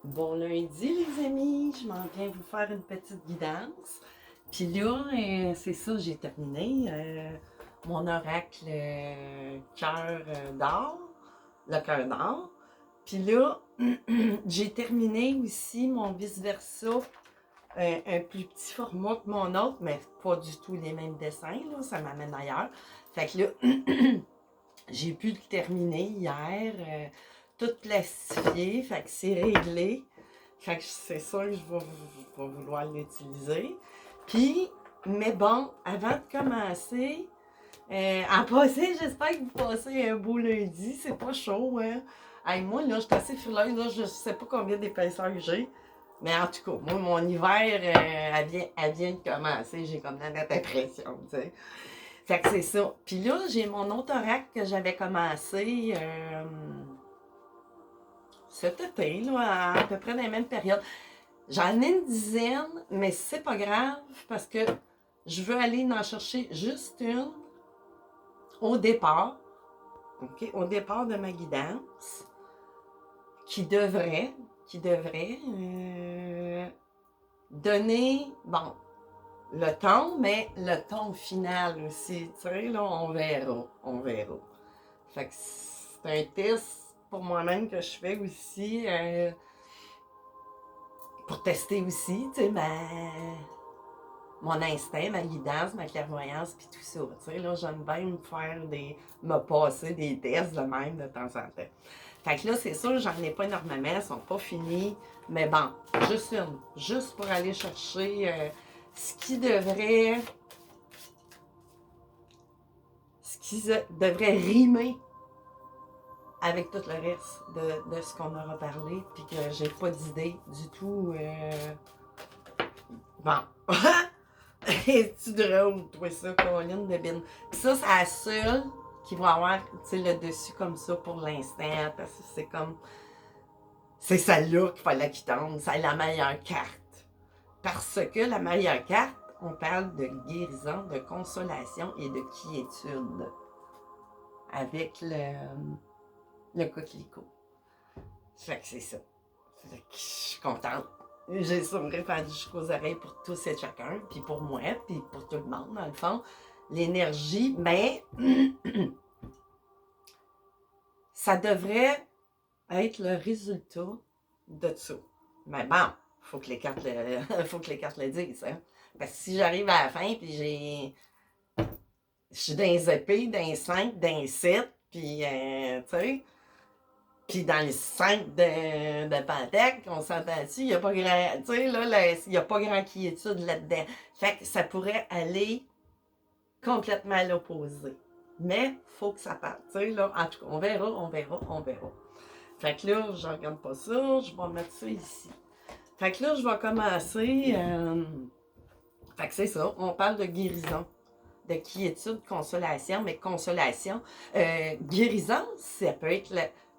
Bon lundi les amis, je m'en viens vous faire une petite guidance. Puis là, c'est ça, j'ai terminé mon oracle cœur d'or, le cœur d'or. Puis là, j'ai terminé aussi mon vice-versa, un plus petit format que mon autre, mais pas du tout les mêmes dessins, là, ça m'amène ailleurs. Fait que là, j'ai pu le terminer hier, tout plastifié, fait que c'est réglé. Fait que c'est sûr que je vais vouloir l'utiliser. Puis, mais bon, avant de commencer, en passé, j'espère que vous passez un beau lundi. C'est pas chaud, hein? Hey, moi, là, je suis assez frileuse, là, je sais pas combien d'épaisseur j'ai. Mais en tout cas, moi, mon hiver, elle vient de commencer. J'ai comme la nette impression, tu sais. Fait que c'est ça. Puis là, j'ai mon autre oracle que j'avais commencé cet été, là, à peu près dans la même période. J'en ai une dizaine, mais c'est pas grave parce que je veux aller en chercher juste une au départ, ok, au départ de ma guidance, qui devrait donner, bon, le ton, mais le ton final aussi, tu sais, là, on verra. Fait que c'est un test pour moi-même que je fais aussi, pour tester aussi, tu sais, mon instinct, ma guidance, ma clairvoyance, puis tout ça. Tu sais, là, j'aime bien me passer des tests de même de temps en temps. Fait que là, c'est sûr, j'en ai pas énormément, elles sont pas finies, mais bon, juste une, juste pour aller chercher ce qui devrait, rimer avec tout le reste de ce qu'on aura parlé, puis que j'ai pas d'idée du tout. Bon. C'est drôle, toi, ça, Colline de Bin. Ça, c'est la seule qui va avoir, le dessus comme ça pour l'instant, parce que c'est comme. C'est celle-là qu'il fallait qu'il tombe. C'est la meilleure carte. Parce que la meilleure carte, on parle de guérison, de consolation et de quiétude. Avec le coquelicot. Fait que c'est ça. Fait que je suis contente. J'ai ça répandu jusqu'aux oreilles pour tous et chacun, puis pour moi, puis pour tout le monde, dans le fond. L'énergie, mais ça devrait être le résultat de ça. Mais bon, faut que les cartes le disent. Hein? Parce que si j'arrive à la fin, puis je suis dans les épées, dans les 5, dans les 7, puis, tu sais, puis dans les 5 de Pantec, on s'entend dessus, il n'y a pas grand, tu sais, là, il n'y a pas grand quiétude là-dedans. Fait que ça pourrait aller complètement à l'opposé. Mais faut que ça parte, tu sais, là. En tout cas, on verra. Fait que là, je regarde pas ça, je vais mettre ça ici. Fait que là, je vais commencer. Fait que c'est ça, on parle de guérison, de quiétude, consolation, mais consolation. Guérison, ça peut être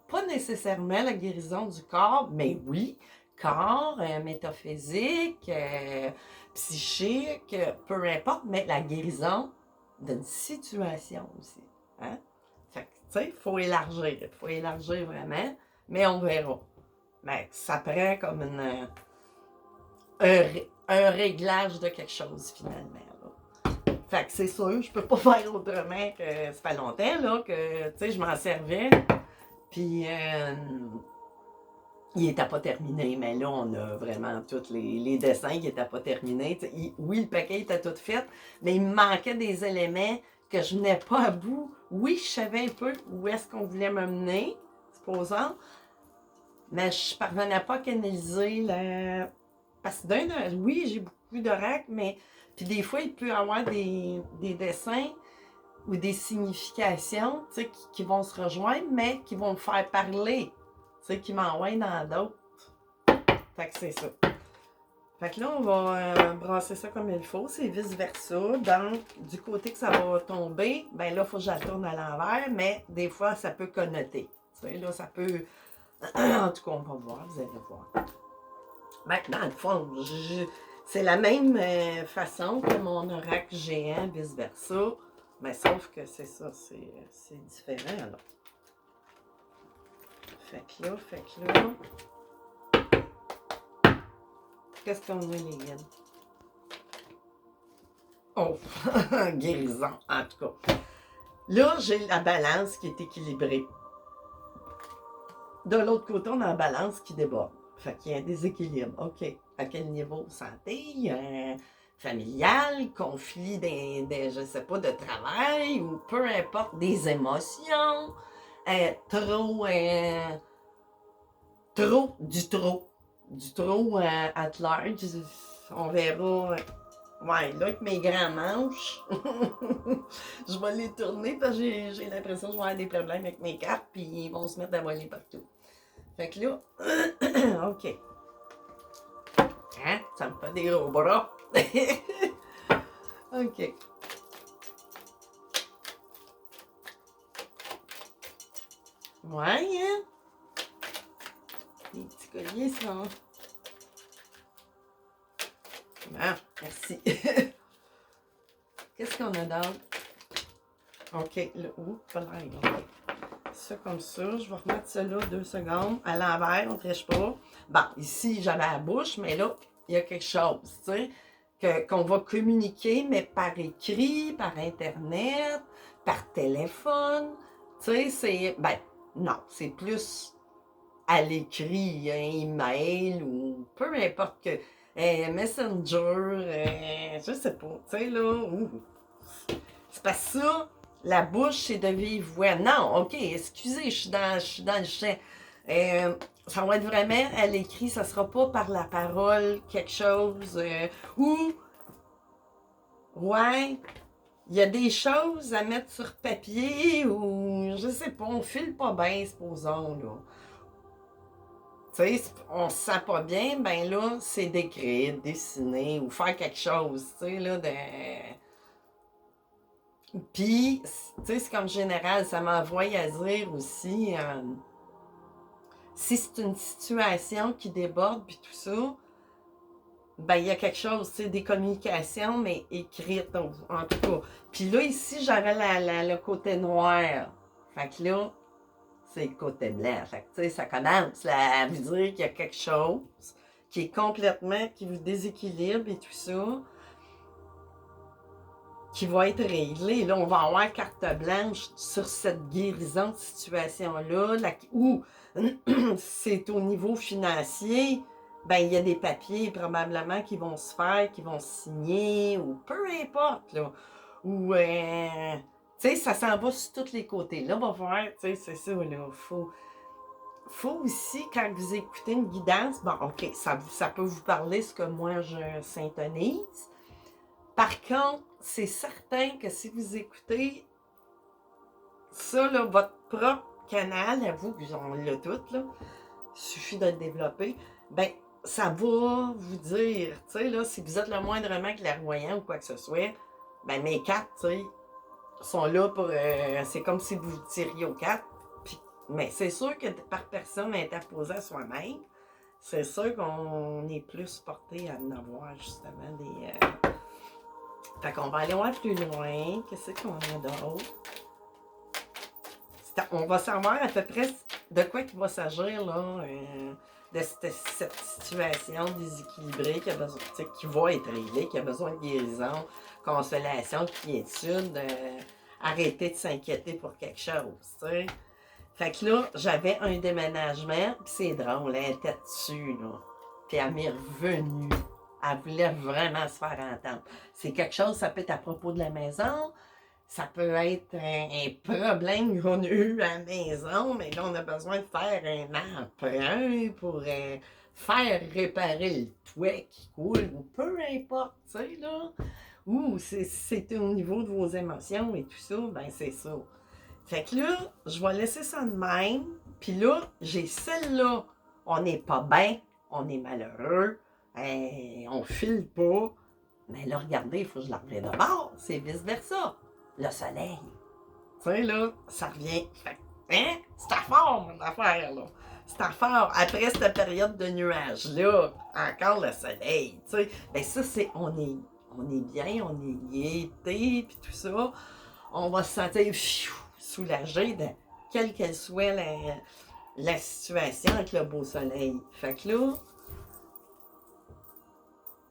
pas nécessairement la guérison du corps, mais oui, corps, métaphysique, psychique, peu importe, mais la guérison d'une situation aussi. Hein? Fait que, tu sais, il faut élargir vraiment, mais on verra. Mais ça prend comme un réglage de quelque chose finalement. Là. Fait que c'est sûr, je peux pas faire autrement que ça fait longtemps là, que tu sais, je m'en servais. Puis il n'était pas terminé, mais là, on a vraiment tous les dessins qui n'étaient pas terminés. Oui, le paquet était tout fait, mais il me manquait des éléments que je venais pas à bout. Oui, je savais un peu où est-ce qu'on voulait me mener, supposons, mais je parvenais pas à canaliser la. Parce que oui, j'ai beaucoup d'oracles, mais puis des fois, il peut y avoir des dessins ou des significations qui vont se rejoindre, mais qui vont me faire parler, qui m'envoient dans d'autres. Fait que c'est ça. Fait que là, on va brasser ça comme il faut, c'est vice-versa. Donc, du côté que ça va tomber, ben là, il faut que je la tourne à l'envers, mais des fois, ça peut connoter. Tu sais, là, ça peut. En tout cas, on va voir, vous allez voir. Maintenant, dans le fond, c'est la même façon que mon oracle géant, vice-versa. Mais sauf que c'est ça, c'est différent, là. Fait que là. Qu'est-ce qu'on a, les guides? Oh, guérison, en tout cas. Là, j'ai la balance qui est équilibrée. De l'autre côté, on a la balance qui déborde. Fait qu'il y a un déséquilibre. OK. À quel niveau? Santé, familial, conflit je sais pas, de travail, ou peu importe, des émotions. Trop, trop, du trop. Du trop at large. On verra. Ouais, là, avec mes grands manches, je vais les tourner parce que j'ai l'impression que je vais avoir des problèmes avec mes cartes, puis ils vont se mettre à voler partout. Fait que là, OK. Hein? Ça me fait des gros bras. OK. Ouais, hein? Les petits colliers, ça. Ah, merci. Qu'est-ce qu'on a d'autre? OK, là, pas l'air. Ça comme ça, je vais remettre ça là 2 secondes. À l'envers, on ne triche pas. Bon, ici, j'avais la bouche, mais là, il y a quelque chose, tu sais, qu'on va communiquer, mais par écrit, par Internet, par téléphone. Tu sais, c'est. Ben, non, c'est plus à l'écrit, un email ou peu importe que. Messenger, je sais pas, tu sais, là. C'est parce que ça, la bouche, c'est de vive voix. Non, OK, excusez, je suis dans le champ. Ça va être vraiment à l'écrit, ça sera pas par la parole, quelque chose. Ou, ouais, il y a des choses à mettre sur papier ou, je sais pas, on file pas bien, supposons, là. Tu sais, on se sent pas bien, ben là, c'est d'écrire, dessiner ou faire quelque chose, tu sais, là, de. Puis, tu sais, c'est comme général, ça m'envoie à dire aussi, si c'est une situation qui déborde, puis tout ça, ben, il y a quelque chose, tu sais, des communications, mais écrites, en tout cas. Puis là, ici, j'avais le côté noir. Fait que là, c'est le côté blanc. Fait que, tu sais, ça commence là, à vous dire qu'il y a quelque chose qui est complètement, qui vous déséquilibre et tout ça, qui va être réglé. Là, on va avoir carte blanche sur cette guérison de situation-là, où c'est au niveau financier, ben il y a des papiers probablement qui vont se faire, qui vont se signer, ou peu importe, là. Ou, tu sais, ça s'en va sur tous les côtés. Là, on va voir, tu sais, c'est ça, là, faut aussi, quand vous écoutez une guidance, bon, OK, ça peut vous parler ce que moi je syntonise. Par contre, c'est certain que si vous écoutez ça, là, votre propre canal, à vous, on l'a tout, là, il suffit de le développer, ben, ça va vous dire, tu sais, là, si vous êtes le moindrement clairvoyant ou quoi que ce soit, ben, mes cartes, tu sais, sont là pour. C'est comme si vous tiriez aux cartes. Mais c'est sûr que par personne interposée à soi-même, c'est sûr qu'on est plus porté à en avoir justement des. Fait qu'on va aller voir plus loin. Qu'est-ce qu'on a d'autre? On va savoir à peu près de quoi il va s'agir, là, de cette situation déséquilibrée qui va être réglée, qui a besoin de guérison, consolation, quiétude, arrêter de s'inquiéter pour quelque chose, tu sais. Fait que là, j'avais un déménagement, puis c'est drôle, elle était dessus, là. Puis elle m'est revenue. Elle voulait vraiment se faire entendre. C'est quelque chose, ça peut être à propos de la maison, ça peut être un problème qu'on a eu à la maison, mais là, on a besoin de faire un emprunt pour faire réparer le toit qui coule, ou peu importe, tu sais, là. Ou c'est au niveau de vos émotions et tout ça, ben c'est ça. Fait que là, je vais laisser ça de même. Puis là, j'ai celle-là. On n'est pas bien, on est malheureux, on file pas. Mais là, regardez, il faut que je la revienne de bord. C'est vice-versa. Le soleil. Tu sais, là, ça revient. Fait hein? C'est à fort, mon affaire, là. C'est à fort. Après cette période de nuages-là, encore le soleil. Tu sais, ben ça, c'est. On est bien, on est gaieté, puis tout ça. On va se sentir soulagé de quelle qu'elle soit la situation avec le beau soleil. Fait que là,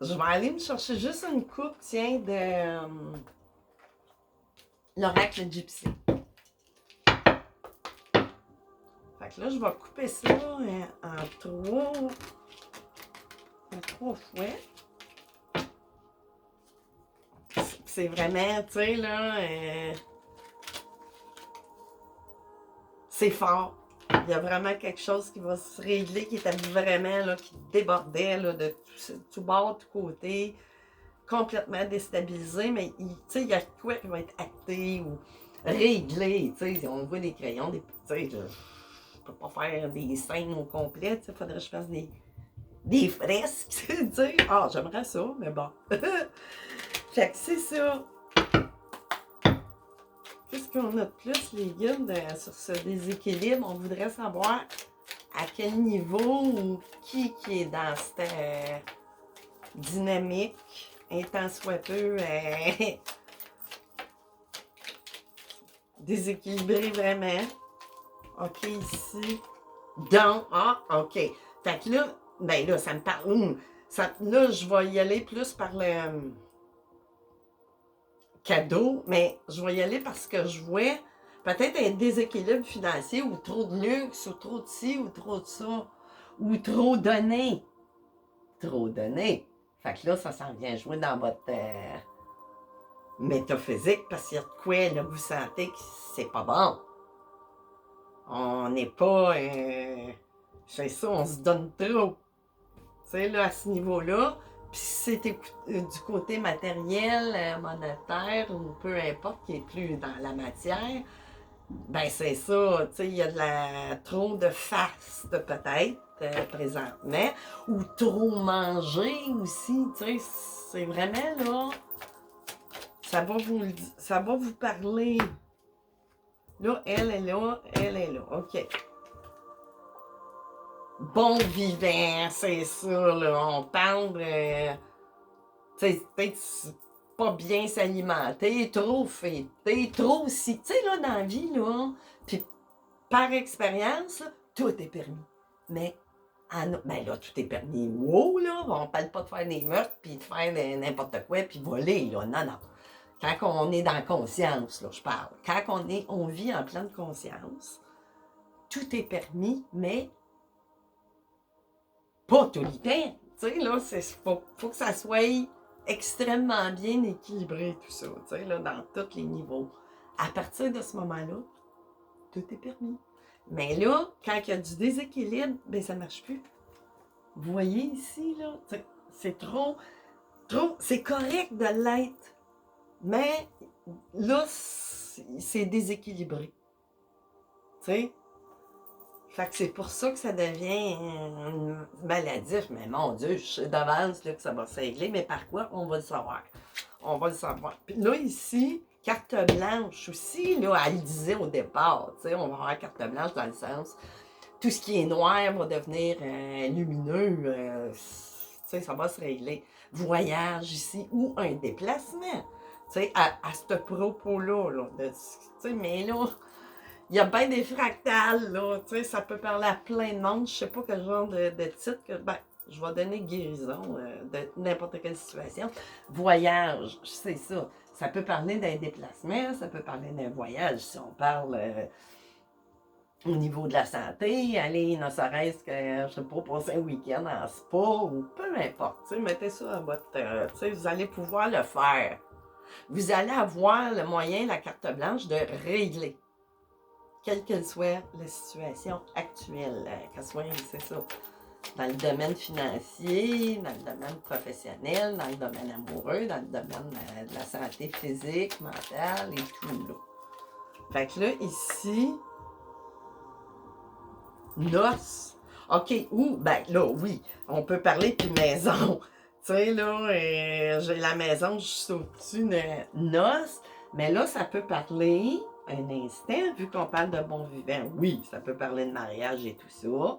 je vais aller me chercher juste une coupe, tiens, de l'oracle gypsy. Fait que là, je vais couper ça en trois fouets. C'est vraiment, tu sais, là, c'est fort. Il y a vraiment quelque chose qui va se régler, qui était vraiment, là, qui débordait, là, de tout bord, de tout côté, complètement déstabilisé, mais tu sais, il y a quoi qui va être acté ou réglé, tu sais, on voit des crayons, tu sais, je peux pas faire des scènes au complet, tu sais, faudrait que je fasse des fresques, tu sais. Ah, j'aimerais ça, mais bon. Fait que c'est ça. Qu'est-ce qu'on a de plus, les guides, sur ce déséquilibre? On voudrait savoir à quel niveau ou qui est dans cette dynamique, un tant soit peu déséquilibré vraiment. OK, ici. Donc, OK. Fait que là, ben là, ça me parle. Là, je vais y aller plus par le cadeau, mais je vais y aller parce que je vois peut-être un déséquilibre financier ou trop de luxe ou trop de ci ou trop de ça ou trop donné. Trop donné. Fait que là, ça s'en vient jouer dans votre métaphysique parce qu'il y a de quoi, là, vous sentez que c'est pas bon. On n'est pas... c'est ça, on se donne trop. Tu sais, là, à ce niveau-là, puis si c'était du côté matériel, monétaire, ou peu importe, qui est plus dans la matière, ben c'est ça, tu sais, il y a trop de faste peut-être, présentement, ou trop manger aussi, tu sais, c'est vraiment là, ça va vous parler. Là, elle est là, elle est là, OK. Bon vivant, c'est ça, là. On parle de. Tu sais, peut-être pas bien s'alimenter, trop fêter, trop si. Tu sais, là, dans la vie, là, puis par expérience, tout est permis. Mais, ben là, tout est permis. Wow, là, on parle pas de faire des meurtres, puis de faire n'importe quoi, puis voler, là. Non, non. Quand on est dans la conscience, là, je parle. Quand on vit en pleine conscience, tout est permis, mais pas tout le temps. Tu sais, là, faut que ça soit extrêmement bien équilibré, tout ça, tu sais, là, dans tous les niveaux. À partir de ce moment-là, tout est permis. Mais là, quand il y a du déséquilibre, ben ça ne marche plus. Vous voyez ici, là, c'est trop, c'est correct de l'être, mais là, c'est déséquilibré. Tu sais? Fait que c'est pour ça que ça devient maladif. Mais mon Dieu, je sais d'avance que ça va se régler. Mais par quoi? On va le savoir. On va le savoir. Puis là, ici, carte blanche aussi, là, elle le disait au départ. Tu sais, on va avoir carte blanche dans le sens, tout ce qui est noir va devenir lumineux. Tu sais, ça va se régler. Voyage ici ou un déplacement. Tu sais, à ce propos-là. Là, tu sais, mais là... Il y a bien des fractales, là, tu sais, ça peut parler à plein de monde. Je sais pas quel genre de titre que, ben, je vais donner guérison de n'importe quelle situation. Voyage, c'est ça. Ça peut parler d'un déplacement, ça peut parler d'un voyage. Si on parle au niveau de la santé, aller ne serait-ce que, je sais pas, passer un week-end en spa ou peu importe. Tu sais, mettez ça à votre... tu sais, vous allez pouvoir le faire. Vous allez avoir le moyen, la carte blanche, de régler. Quelle que soit la situation actuelle, qu'elle soit, c'est ça, dans le domaine financier, dans le domaine professionnel, dans le domaine amoureux, dans le domaine de la santé physique, mentale et tout, là. Fait que là, ici, noces. OK, ben là, oui, on peut parler puis maison. Tu sais, là, j'ai la maison juste au-dessus de noces, mais là, ça peut parler... un instant, vu qu'on parle de bon vivant, oui, ça peut parler de mariage et tout ça.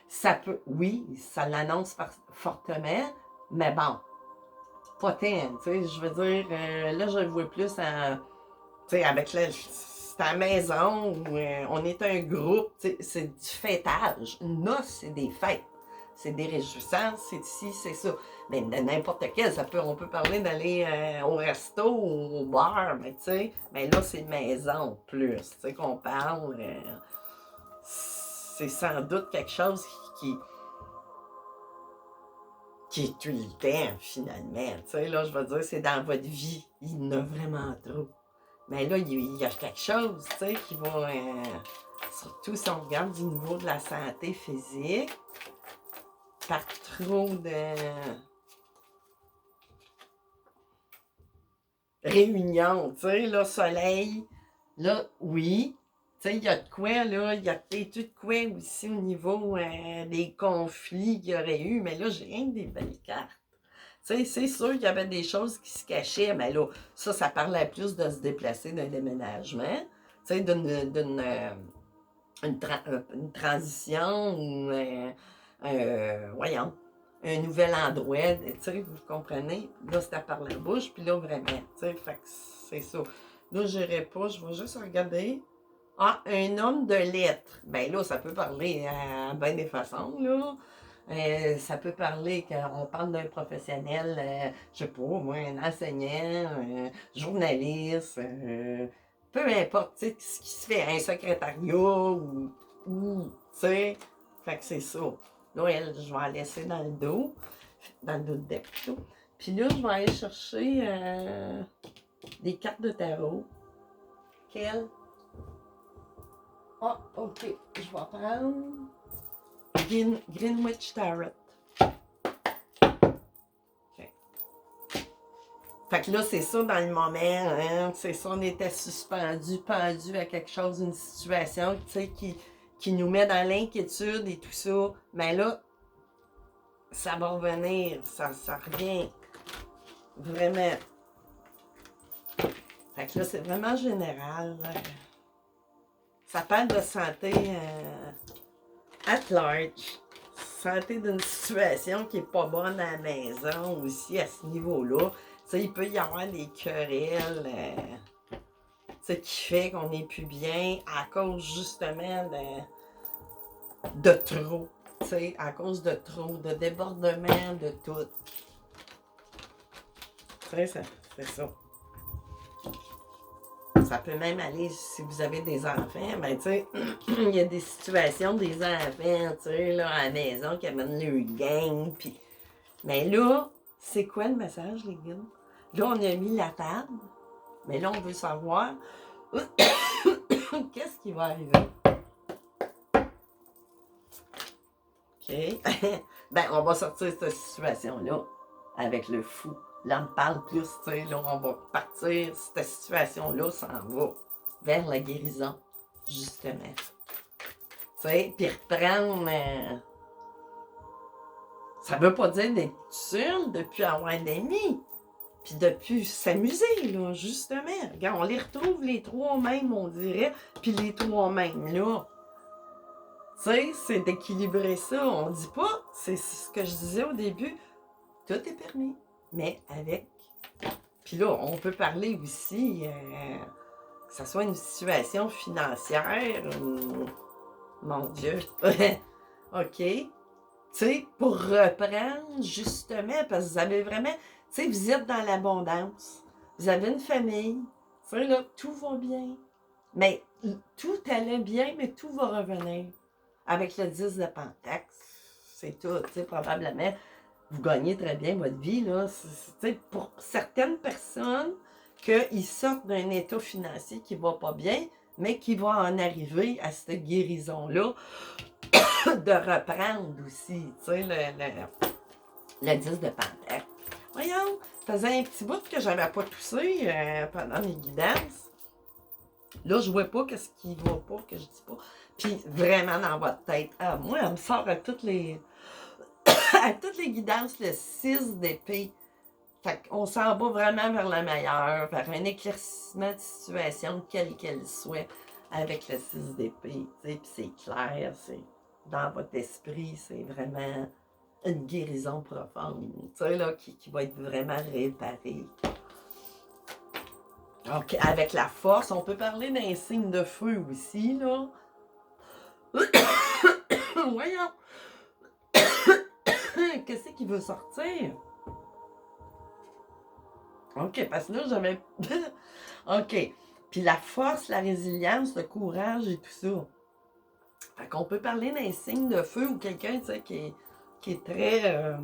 Ça peut, oui, ça l'annonce fortement, mais bon, pas tant, tu sais, je veux dire, là, je le vois plus en, tu sais, avec c'est à la maison où on est un groupe, tu sais, c'est du fêtage. Une noce, c'est des fêtes. c'est des réjouissances, c'est ci, c'est ça. Mais n'importe quel, on peut parler d'aller au resto ou au bar, mais tu sais, mais là, c'est maison plus, tu sais, qu'on parle. C'est sans doute quelque chose qui est tout le temps, finalement. Tu sais, là, je veux dire, c'est dans votre vie. Il y en a vraiment trop. Mais là, il y a quelque chose, tu sais, qui va... surtout si on regarde du niveau de la santé physique, par trop de réunions, tu sais, là, soleil, là, oui, tu sais, il y a de quoi, là, il y a peut-être de quoi aussi au niveau des conflits qu'il y aurait eu, mais là, j'ai rien que des belles cartes. Tu sais, c'est sûr qu'il y avait des choses qui se cachaient, mais là, ça parlait plus de se déplacer d'un déménagement, tu sais, une transition ou, voyons, un nouvel endroit, tu sais, vous comprenez? Là, c'était par la bouche, puis là, vraiment, tu sais, fait que c'est ça. Là, je n'irai pas, je vais juste regarder. Ah, un homme de lettres. Ben là, ça peut parler à bien des façons, là. Ça peut parler qu'on parle d'un professionnel, je sais pas, moi, un enseignant, un journaliste, peu importe, tu sais, ce qui se fait, un secrétariat ou tu sais, fait que c'est ça. Là, je vais la laisser dans le dos de deck plutôt. Puis là, je vais aller chercher des cartes de tarot. Quelles? Ah, ok, je vais prendre Greenwich Tarot. Okay. Fait que là, c'est ça dans le moment, hein? C'est ça, on était suspendu, pendu à quelque chose, une situation, tu sais, qui nous met dans l'inquiétude et tout ça. Mais là, ça va revenir, ça revient vraiment. Fait que là, c'est vraiment général. Ça parle de santé at large. Santé d'une situation qui n'est pas bonne à la maison aussi à ce niveau-là. Tu sais, il peut y avoir des querelles qui fait qu'on n'est plus bien à cause justement de trop. Tu sais, à cause de trop, de débordement, de tout. Tu sais, c'est ça. Ça peut même aller, si vous avez des enfants, ben tu sais, il y a des situations des enfants, tu sais, là, à la maison qui amènent le gang, puis... Mais là, c'est quoi le message, les gars? Là, on a mis la table, mais là, on veut savoir qu'est-ce qui va arriver. OK? Ben, on va sortir de cette situation-là avec le fou. Là, on parle plus, tu sais, là, on va partir, cette situation-là s'en va vers la guérison, justement. Tu sais, puis reprendre... ça veut pas dire d'être seul, de plus avoir d'amis, puis de plus s'amuser, là, justement. Regarde, on les retrouve les trois mêmes, on dirait, puis les trois mêmes, là. Tu sais, c'est d'équilibrer ça. On dit pas, c'est ce que je disais au début, tout est permis, mais avec... Puis là, on peut parler aussi, que ce soit une situation financière ou... Mon Dieu! OK. Tu sais, pour reprendre, justement, parce que vous avez vraiment... Tu sais, vous êtes dans l'abondance. Vous avez une famille. Tu sais, là, tout va bien. Mais tout allait bien, mais tout va revenir. Avec le 10 de Pentacle, c'est tout, tu sais, probablement. Vous gagnez très bien votre vie, là. Pour certaines personnes, qu'ils sortent d'un état financier qui va pas bien, mais qui va en arriver à cette guérison-là de reprendre aussi, tu sais, le 10 de Pentacle. Voyons, ça faisait un petit bout que j'avais pas toussé pendant mes guidances. Là, je vois pas qu'est-ce qui va pas, que je dis pas. Puis vraiment dans votre tête. Ah, moi, elle me sort à toutes les à toutes les guidances le 6 d'épée. Fait qu'on s'en va vraiment vers le meilleur, vers un éclaircissement de situation, quelle qu'elle soit, avec le 6 d'épée. Puis c'est clair, c'est dans votre esprit, c'est vraiment une guérison profonde, tu sais, là, qui va être vraiment réparée. Donc, avec la force, on peut parler d'un signe de feu aussi, là. Voyons. Qu'est-ce qui veut sortir? OK, parce que là, j'avais... OK. Puis la force, la résilience, le courage et tout ça. Fait qu'on peut parler d'un signe de feu ou quelqu'un, tu sais, qui est très...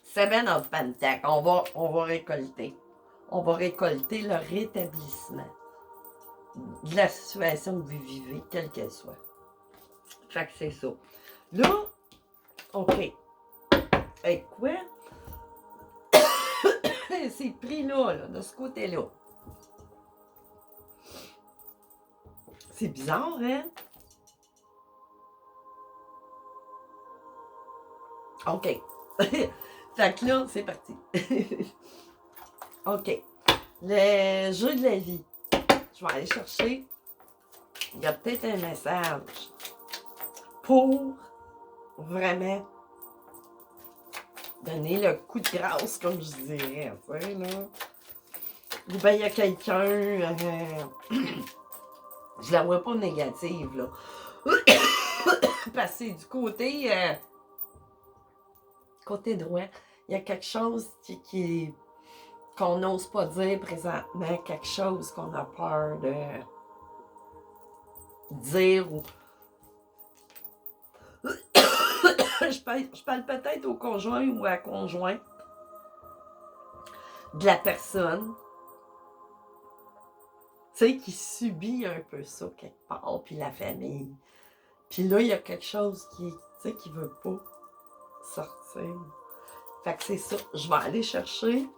Seven of Pentacles. On va récolter. On va récolter le rétablissement de la situation que vous vivez, quelle qu'elle soit. Fait que c'est ça. Là, OK. Et quoi? C'est pris là, de ce côté-là. C'est bizarre, hein? OK. Fait que là, c'est parti. OK. Le jeu de la vie. Je vais aller chercher. Il y a peut-être un message pour vraiment donner le coup de grâce, comme je dirais. Tu sais, là. Ou bien il y a quelqu'un. Je la vois pas négative, là. Parce que c'est du côté. Côté droit. Il y a quelque chose qu'on n'ose pas dire présentement, quelque chose qu'on a peur de dire ou. je parle peut-être au conjoint ou à la conjointe de la personne, tu sais, qui subit un peu ça quelque part, puis la famille. Puis là, il y a quelque chose qui, tu sais, qui veut pas sortir. Fait que c'est ça. Je vais aller chercher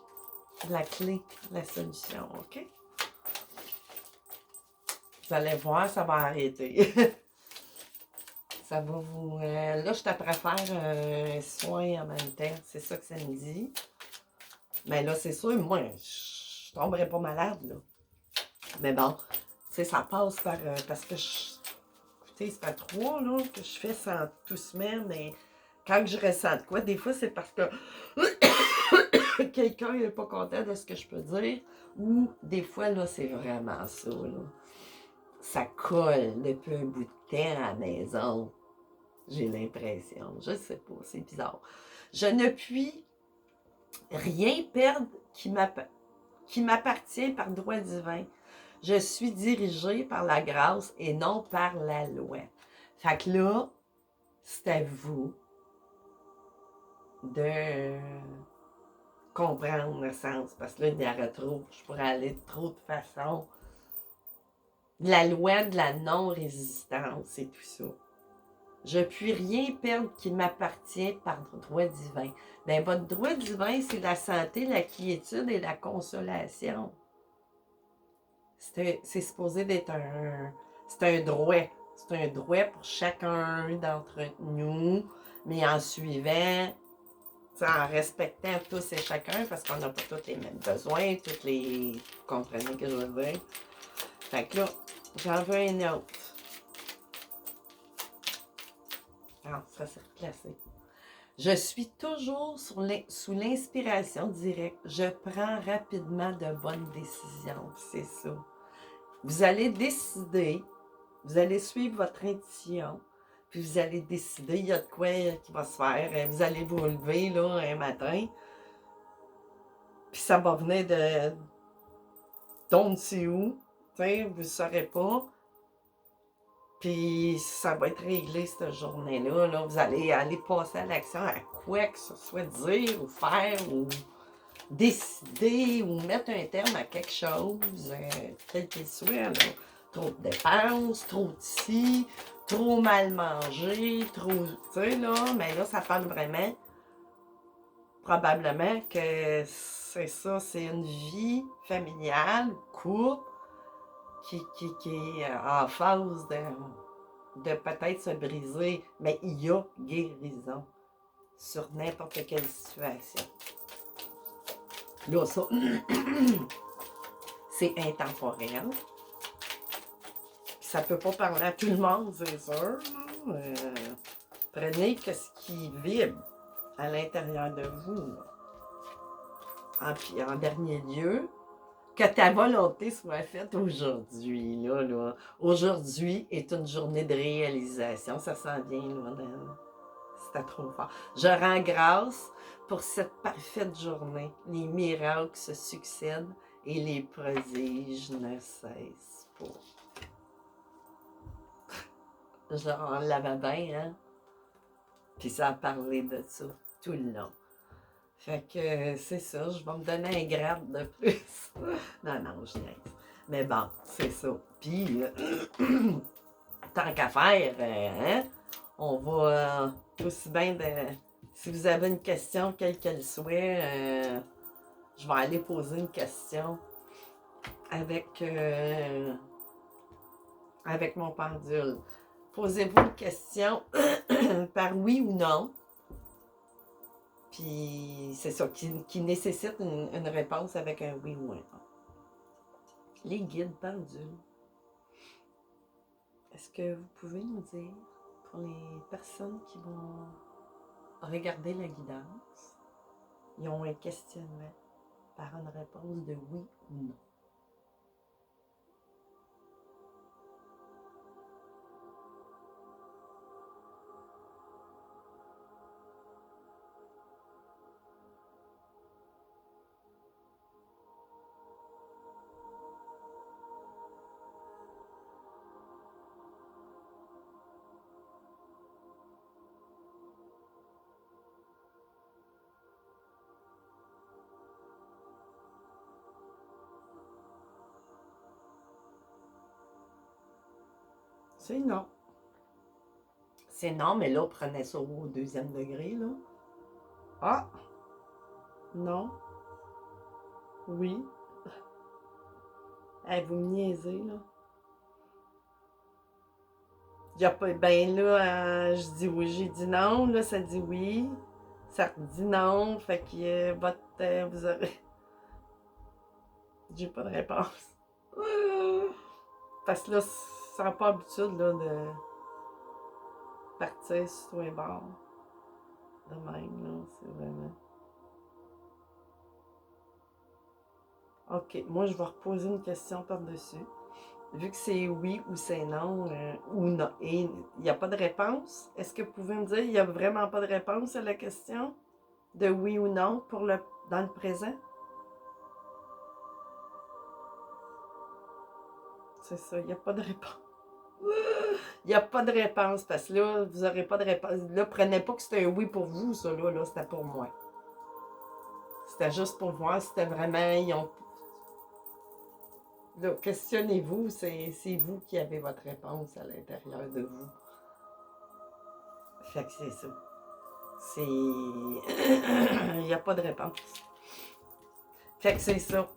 la clé, la solution, OK? Vous allez voir, ça va arrêter. Ça va vous... là, je t'apprends à faire un soin en même temps. C'est ça que ça me dit. Mais là, c'est sûr, moi, je tomberai pas malade, là. Mais bon, tu sais, ça passe par... parce que écoutez, c'est pas 3, là, que je fais ça tout semaine, mais quand je ressens de quoi, des fois, c'est parce que quelqu'un n'est pas content de ce que je peux dire, ou des fois, là, c'est vraiment ça, là. Ça colle depuis un bout de temps à la maison. J'ai l'impression. Je sais pas, c'est bizarre. Je ne puis rien perdre qui m'appartient par droit divin. Je suis dirigée par la grâce et non par la loi. Fait que là, c'est à vous de comprendre le sens. Parce que là, il y aurait trop. Je pourrais aller de trop de façons. La loi de la non-résistance et tout ça. Je ne puis rien perdre qui m'appartient par droit divin. Bien, votre droit divin, c'est la santé, la quiétude et la consolation. C'est supposé d'être c'est un droit. C'est un droit pour chacun d'entre nous, mais en suivant, en respectant tous et chacun, parce qu'on n'a pas tous les mêmes besoins, toutes les... Vous comprenez ce que je veux dire? Fait que là, j'en veux un autre. Ah, ça s'est replacé. Je suis toujours sous l'inspiration directe. Je prends rapidement de bonnes décisions. C'est ça. Vous allez décider, vous allez suivre votre intuition, puis vous allez décider, il y a de quoi qui va se faire. Vous allez vous lever là, un matin, puis ça va venir de d'on ne sait où, vous ne saurez pas. Puis ça va être réglé cette journée-là. Là. Vous allez aller passer à l'action à quoi que ce soit dire ou faire ou décider ou mettre un terme à quelque chose, quel qu'il soit. Là. Trop de dépenses, trop de ci, trop mal mangé, trop... Tu sais, là, mais là, ça parle vraiment, probablement que c'est ça, c'est une vie familiale, couple, qui est en phase de peut-être se briser, mais il y a guérison sur n'importe quelle situation. Là, ça, c'est intemporel. Ça ne peut pas parler à tout le monde, c'est sûr. Prenez ce qui vibre à l'intérieur de vous. En dernier lieu, Que ta volonté soit faite aujourd'hui, là. Aujourd'hui est une journée de réalisation. Ça s'en vient, là. C'était trop fort. Je rends grâce pour cette parfaite journée. Les miracles se succèdent et les prodiges ne cessent pas. Genre, on l'avait bien, hein? Puis ça a parlé de ça tout le long. Fait que c'est ça, je vais me donner un grade de plus. Non, je niaise. Mais bon, c'est ça. Puis, tant qu'à faire, hein, on va aussi bien de... Si vous avez une question, quelle qu'elle soit, je vais aller poser une question avec mon pendule. Posez-vous une question par oui ou non. Puis c'est ça, qui nécessite une réponse avec un oui ou un non. Les guides pendules. Est-ce que vous pouvez nous dire, pour les personnes qui vont regarder la guidance, ils ont un questionnement par une réponse de oui ou non? C'est non. C'est non, mais là, prenez ça au deuxième degré, là. Ah! Non. Oui. Hey, vous me niaisez, là. Il y a pas... Ben là, je dis oui, j'ai dit non. Là, ça dit oui. Ça dit non. Fait que vous aurez... J'ai pas de réponse. Parce que là, ça n'a pas l'habitude, là, de partir sur tous les bords. De même, là, c'est vraiment... OK, moi, je vais reposer une question par-dessus. Vu que c'est oui ou c'est non, ou non, et il n'y a pas de réponse, est-ce que vous pouvez me dire, il n'y a vraiment pas de réponse à la question de oui ou non dans le présent? C'est ça, il n'y a pas de réponse. Il n'y a pas de réponse, parce que là, vous n'aurez pas de réponse. Là, prenez pas que c'était un oui pour vous, ça, là, c'était pour moi. C'était juste pour voir si c'était vraiment... Là, questionnez-vous, c'est vous qui avez votre réponse à l'intérieur de vous. Fait que c'est ça. C'est... Il n'y a pas de réponse. Fait que c'est ça.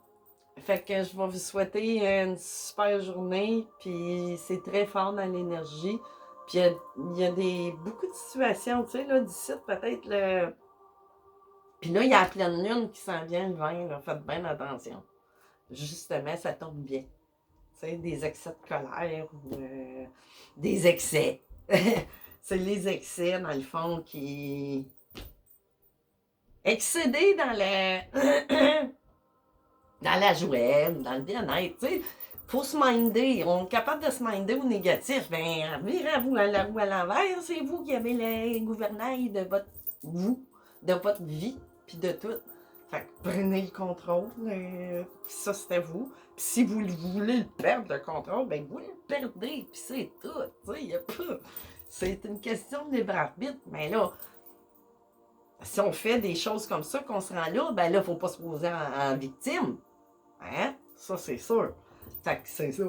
Fait que je vais vous souhaiter une super journée, puis c'est très fort dans l'énergie. Puis il y a beaucoup de situations, tu sais, là, d'ici peut-être le... Puis là, il y a la pleine lune qui s'en vient le 20, là, faites bien attention. Justement, ça tombe bien. Tu sais, des excès de colère ou des excès. C'est les excès, dans le fond, qui... Excéder dans dans la joie, dans le bien-être, tu sais. Faut se minder. On est capable de se minder au négatif. Ben, virez-vous à la roue à l'envers. C'est vous qui avez le gouvernail de votre vie, puis de tout. Fait que prenez le contrôle. Ça, c'était vous. Puis si vous voulez le perdre, le contrôle, ben vous le perdez. Puis c'est tout. Tu sais, il n'y a pas... C'est une question de libre arbitre. Mais là, si on fait des choses comme ça, qu'on se rend là, ben là, il ne faut pas se poser en victime. Hein? Ça, c'est sûr. Fait que c'est ça.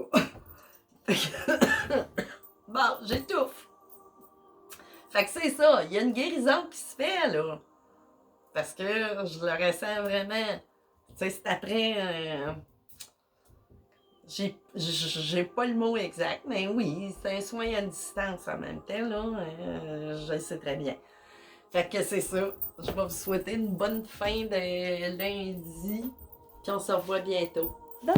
Bon, j'étouffe. Fait que c'est ça. Il y a une guérison qui se fait, là. Parce que je le ressens vraiment. Tu sais, c'est après... j'ai pas le mot exact, mais oui, c'est un soin à distance en même temps, là. Je le sais très bien. Fait que c'est ça. Je vais vous souhaiter une bonne fin de lundi. Puis on se revoit bientôt. Bye!